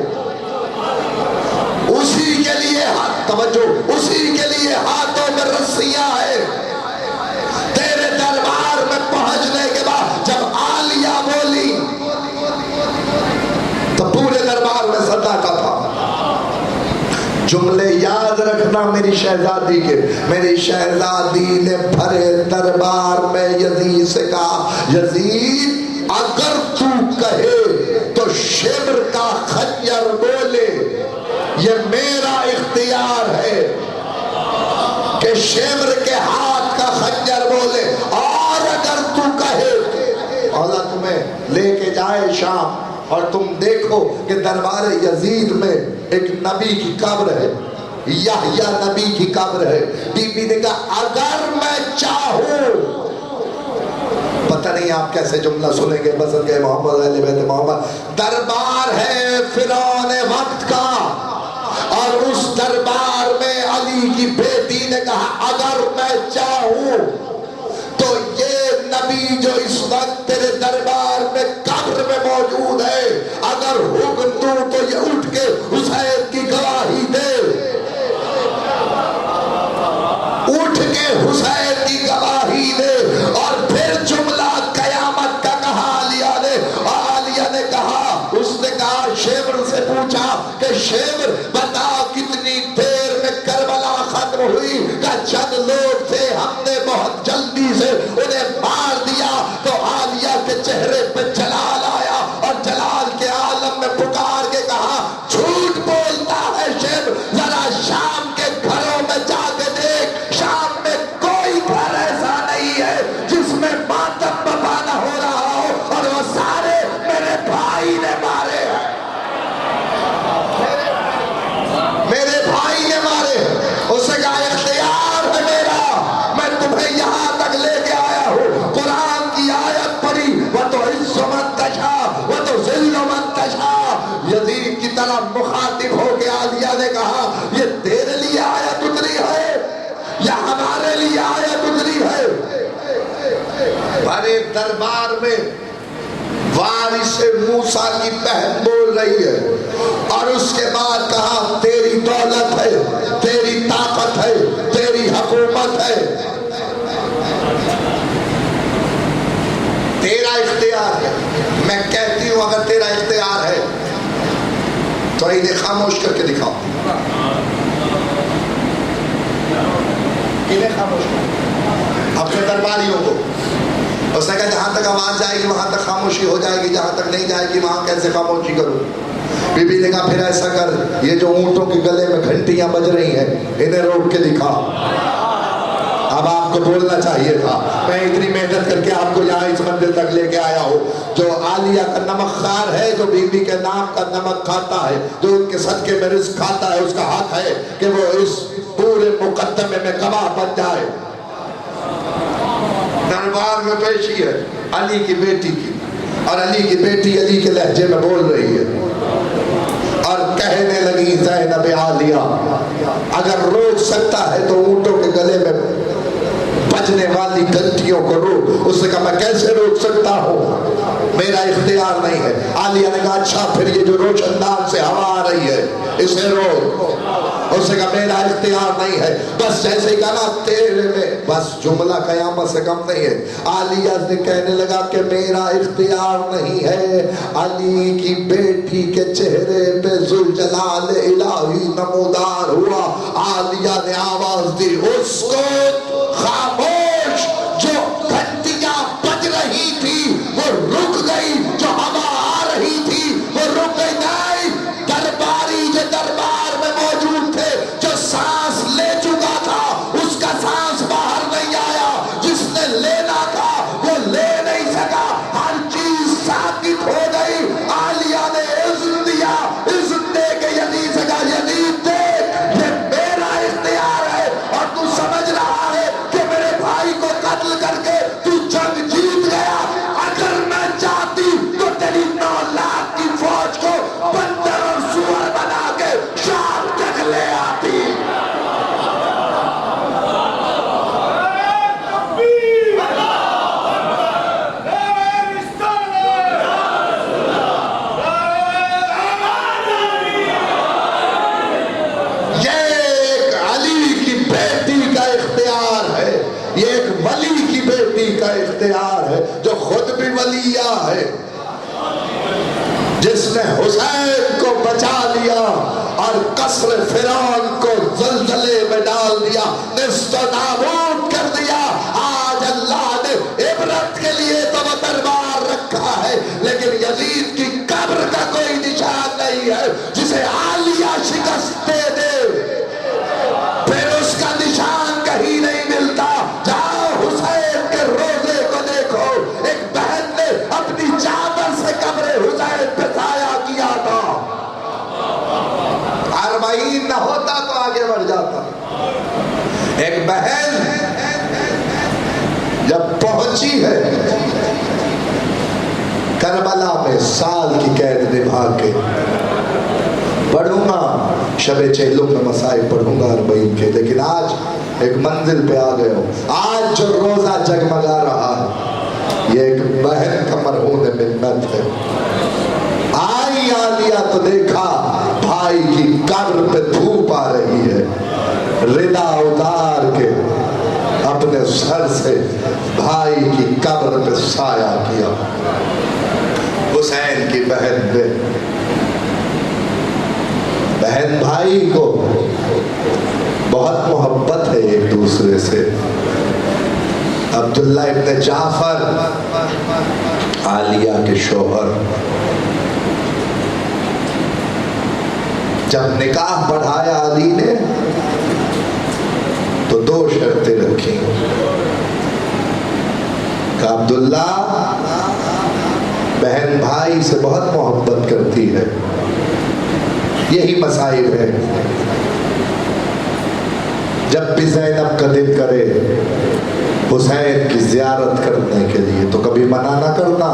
اسی کے لیے توجہ، اسی کے لیے ہاتھوں میں رسیاں ہیں۔ تیرے دربار میں پہنچنے کے بعد جب عالیہ بولی تو پورے دربار میں سناٹا تھا۔ جملے یاد رکھنا میری شہزادی کے۔ میری شہزادی نے بھرے دربار میں یزید سے کہا یزید اگر تو کہے تو شبر کا خنجر بولے، یہ میرا اختیار ہے کہ شبر کے ہاتھ کا خنجر بولے، اور اگر تو کہے اللہ تمہیں لے کے جائے شام اور تم دیکھو کہ دربار یزید میں ایک نبی کی قبر ہے، یحییٰ نبی کی قبر ہے۔ بی بی نے کہا اگر میں چاہوں، پتہ نہیں آپ کیسے جملہ سنیں گے بصدقہ محمد اہل بیت محمد، دربار ہے فرعون وقت کا، اور اس دربار میں علی کی بیٹی نے کہا اگر میں چاہوں تو یہ نبی جو اس وقت تیرے دربار میں قبر میں موجود ہے، اگر حکم دوں تو یہ اٹھ کے حسین کی گواہی دے، اٹھ کے حسین کی گواہی دے۔ اور پھر جملہ قیامت کا کہا عالیہ نے، عالیہ نے کہا، اس نے کہا شیبر سے پوچھا کہ شیبر بتا کتنی دیر میں کربلا ختم ہوئی؟ کہ چند لوگ تھے، ہم نے بہت جلدی سے انہیں مار دیا۔ تو عالیہ کے چہرے پہ جلال آیا اور جلال کے عالم میں پکار کے کہا جھوٹ بولتا ہے شیبر، ذرا شام کے گھروں میں جا کے دیکھ، شام میں کوئی گھر ایسا نہیں ہے جس میں ماتم بپا نہ ہو رہا ہو، اور وہ سارے میرے بھائی نے مارے ہیں، میرے بھائی نے مارے۔ اس نے کہا اختیار ہے میرا، میں تمہیں یہاں تک لے کے آیا ہوں۔ قرآن کی آیت پڑھی وَتُعِزُّ مَن تَشَاءُ وَتُذِلُّ مَن تَشَاءُ۔ یزید کی طرف مخاطب ہو کے عالیہ نے کہا یہ تیرے لیے آیت اتری ہے یا ہمارے لیے آیت اتری ہے؟ بھرے دربار میں وارث موسیٰ کی بہن بول رہی ہے، اور اس کے بعد کہا تیری دولت ہے، تیری طاقت ہے، تیری حکومت ہے، تیرا اختیار ہے۔ میں کہتی ہوں اگر تیرا اختیار ہے تو انہیں خاموش کر کے دکھاؤ۔ انہیں خاموش کر اپنے درباریوں کو۔ اس نے کہا جہاں تک آواز جائے گی وہاں تک خاموشی ہو جائے گی، جہاں تک نہیں جائے گی وہاں کیسے خاموشی کروں؟ بی بی نے کہا پھر ایسا کر، یہ جو اونٹوں کے گلے میں گھنٹیاں بج رہی ہیں انہیں روک کے دکھا۔ اب آپ کو بولنا چاہیے تھا، میں اتنی محنت کر کے آپ کو یہاں اس منزل تک لے کے آیا ہوں۔ جو عالیہ کا نمک خوار ہے، جو بی بی کے نام کا نمک کھاتا ہے، جو ان کے صدقے میں رزق کھاتا ہے، اس کا حق ہے کہ وہ اس پورے مقدمے میں گواہ بن جائے۔ دربار میں پیشی ہے علی کی بیٹی کی، اور علی کی بیٹی علی کے لہجے میں بول رہی ہے اور کہہ کہنے لگی زینب عالیہ اگر روک سکتا ہے تو اونٹوں کے گلے میں بجنے والی گھنٹیوں کو روک. اس نے کہا میں کیسے روک سکتا ہوں, میرا اختیار نہیں ہے. عالیہ نے کہا اچھا پھر یہ جو روشن دان سے ہوا آ رہی ہے اسے روک. اس نے کہا میرا اختیار نہیں ہے. بس جیسے ہی کہا تیرے میں بس جملہ قیامت سے کم نہیں ہے. عالیہ نے کہنے لگا کہ میرا اختیار نہیں ہے. علی کی بیٹی کے چہرے پہ ذوالجلال الہی نمودار ہوا. عالیہ نے آواز دی اس کو خاموش. جو گھنٹیاں بج رہی تھی وہ رک گئی, جو ہوا آ رہی تھی وہ رک گئی. نہیں, درباری جو دربار میں موجود تھے, جو سانس لے چکا تھا اس کا سانس باہر نہیں آیا, جس نے لینا تھا وہ لے نہیں سکا. ہر چیز ساکت ہو گئی. عالیہ نے اذن دیا, اذن دے کے یزید سے کہا یزید دیکھ یہ میرا اختیار ہے اور تو سمجھ رہا ہے کہ میرے بھائی کو قتل کر کے تو جنگ جیت گیا. اگر میں چاہتی تو تیری 9 لاکھ کی فوج کو بندر اور سور بنا کے شام تک لے آتی. یہ ایک علی کی بیٹی کا اختیار ہے, یہ ایک ولی کی بیٹی کا اختیار ہے جو خود بھی ولیہ ہے, جس نے حسین کو بچا لیا اور قصر فرعون کو زلزلے میں ڈال دیا, نست و نابود کر دیا. آج اللہ نے عبرت کے لیے تو وہ دربار رکھا ہے, لیکن یزید کی قبر کا کوئی نشان نہیں ہے. جسے عالیہ شکست دے دے پھر اس کا نشان کہیں نہیں ملتا. جاؤ حسین کے روزے کو دیکھو, ایک بہن نے اپنی چادر سے قبر حسین پہ سایہ کیا تھا. 40 نہ ہوتا تو آگے بڑھ جاتا. ایک بہن جب پہنچی ہے کربلا میں سال کی قید نبھا کے, پڑھوں گا شب چہلم میں مسائل پڑھوں گا 40 کے, لیکن آج ایک منزل پہ آ گئے ہو. آج جو روزہ جگمگا رہا ہے یہ ایک بہن کا مرہون منت ہے. آئی عالیہ تو دیکھا بھائی کی قبر پہ دھوپ آ رہی ہے, ردا اتار کے اپنے سر سے بھائی کی قبر پہ سایہ کیا. حسین کی بہن نے, بہن بھائی کو بہت محبت ہے ایک دوسرے سے. عبداللہ ابن جعفر عالیہ کے شوہر, جب نکاح پڑھایا علی نے تو 2 شرطیں رکھی کہ عبداللہ بہن بھائی سے بہت محبت کرتی ہے, یہی مصائب ہے. جب بھی زینب کا دل کرے حسین کی زیارت کرنے کے لیے تو کبھی منع نہ کرنا.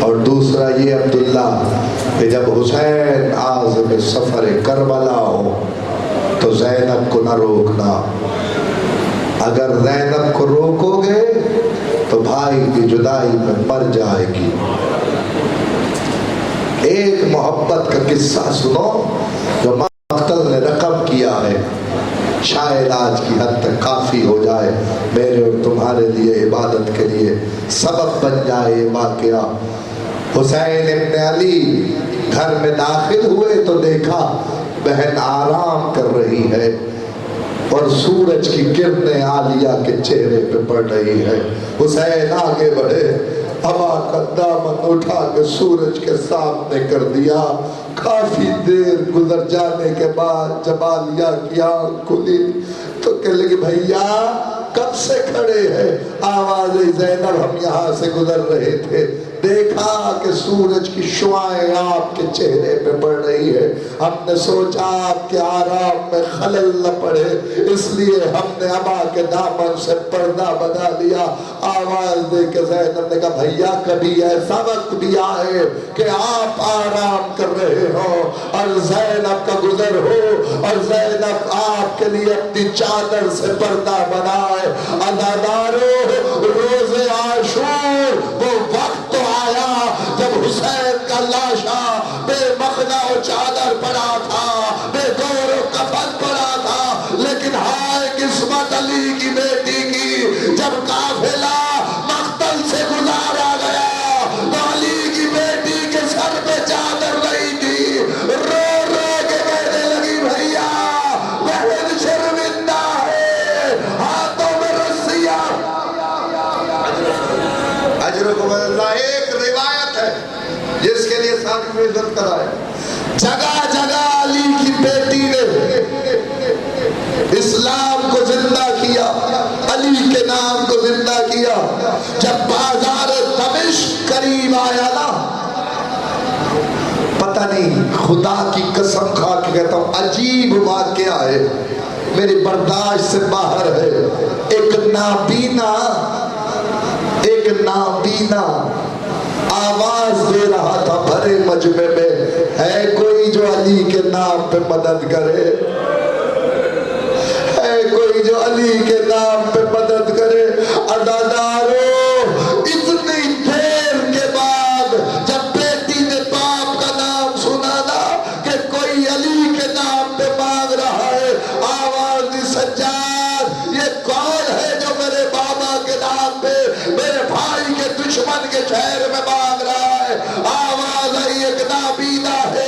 اور دوسرا یہ عبداللہ کہ جب حسین عازم سفر کربلا ہو تو زینب کو نہ روکنا. اگر زینب کو روکو گے تو بھائی کی جدائی میں مر جائے گی. ایک محبت کا قصہ سنو جو مقتل نے رقم کیا ہے, شاید آج کی حد تک کافی ہو جائے, میرے اور تمہارے لیے عبادت کے لیے سبب بن جائے یہ واقعہ. حسین ابن علی گھر میں داخل ہوئے تو دیکھا بہن آرام کر رہی ہے اور سورج کی کرنیں عالیہ کے چہرے پہ پڑ رہی ہے. حسین آگے بڑھے, ہوا کا دامن اٹھا کے سورج کے سامنے کر دیا. کافی دیر گزر جانے کے بعد جب عالیہ کی آنکھ کھلی تو کہنے لگی بھیا کب سے کھڑے ہیں؟ آواز زینب ہم یہاں سے گزر رہے تھے. دیکھا کہ سورج کی شعائیں آپ کے چہرے پہ پڑ رہی ہے، ہم نے سوچا آپ کے آرام میں خلل نہ پڑے، اس لیے ہم نے ابا کے دامن سے پردہ بنا لیا۔ آواز دے کے زینب نے کہا بھیا کبھی ایسا وقت بھی آئے کہ آپ آرام کر رہے ہو اور زینب کا گزر ہو اور زینب آپ کے لیے اپنی چادر سے پردہ بنائے۔ عزادارو، روز عاشور وہ وقت تو آیا جب حسین کا لاشا بے مخنا و چادر پڑا تھا، بے گور و کفن پڑا تھا، لیکن ہائے قسمت علی کی بیٹی کی، جب قافلہ مقتل سے گزارا گیا تو علی کی بیٹی کے سر پہ چادر نہیں تھی، رو رو کے کہنے لگی بھیا بہن شرمندہ ہے، ہاتھوں میں رسیاں۔ اجرکم اللہ ایک روایت ہے جس کے لیے ساتھ میں عزت کرائے، جگہ جگہ علی کی بیٹی نے اسلام کو زندہ کیا، علی کے نام کو زندہ کیا۔ جب بازار دمشق قریب آیا نا، پتہ نہیں، خدا کی قسم کھا کے کہتا ہوں عجیب واقعہ ہے، میری برداشت سے باہر ہے۔ ایک نابینا آواز دے رہا تھا بھرے مجمع میں، ہے کوئی جو علی کے نام پہ مدد کرے، ہے کوئی جو علی کے نام پہ مدد کرے۔ عزادارو، اتنی دیر کے بعد جب بیٹی نے باپ کا نام سنا نا کہ کوئی علی کے نام پہ مانگ رہا ہے، آواز دی سجاد یہ کون ہے جو میرے بابا کے نام پہ میرے بھائی کے دشمن کے شہر میں مانگ رہا ہے؟ آواز آئی ایک نابینا ہے